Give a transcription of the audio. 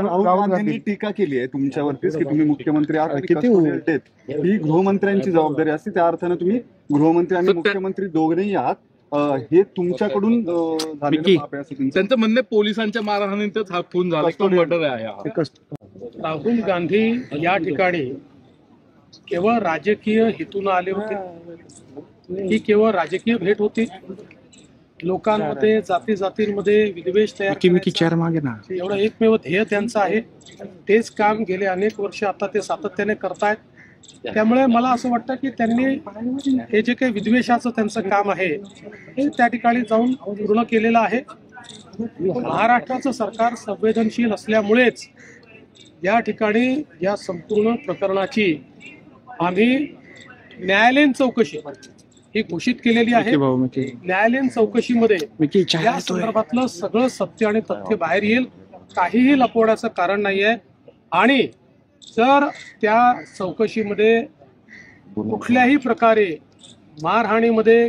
राहुल गांधींनी टीका केली आहे तुमच्यावरतीच की तुम्ही मुख्यमंत्री आहात, ही गृहमंत्र्यांची जबाबदारी असते, त्या अर्थाने तुम्ही गृहमंत्री आणि मुख्यमंत्री दोघेही आहात. हे तुमच्याकडून त्यांचं म्हणणे पोलिसांच्या मारहाणीतच हा खून झाला किंवा मर्डर आहे. राहुल गांधी या ठिकाणी केवळ राजकीय हेतून आले होते, ही केवळ राजकीय भेट होती. लोकांमध्ये जाती जातींमध्ये विद्वेष तयार एवढं एकमेव ध्येय त्यांचं आहे. तेच काम गेले अनेक वर्ष आता ते सातत्याने करतायत. त्यामुळे मला असं वाटतं की त्यांनी हे जे काही विद्वेषाचं त्यांचं काम आहे हे त्या ठिकाणी जाऊन पूर्ण केलेलं आहे. महाराष्ट्राचं सरकार संवेदनशील असल्यामुळेच या ठिकाणी या संपूर्ण प्रकरणाची आम्ही न्यायालयीन चौकशी ही घोषित केलेली आहे. न्यायालयीन चौकशीमध्ये या संदर्भातलं सगळं सत्य आणि तथ्य बाहेर येईल. काहीही लपवण्याचं कारण नाही आहे. आणि जर त्या चौकशीमध्ये कुठल्याही प्रकारे मारहाणीमध्ये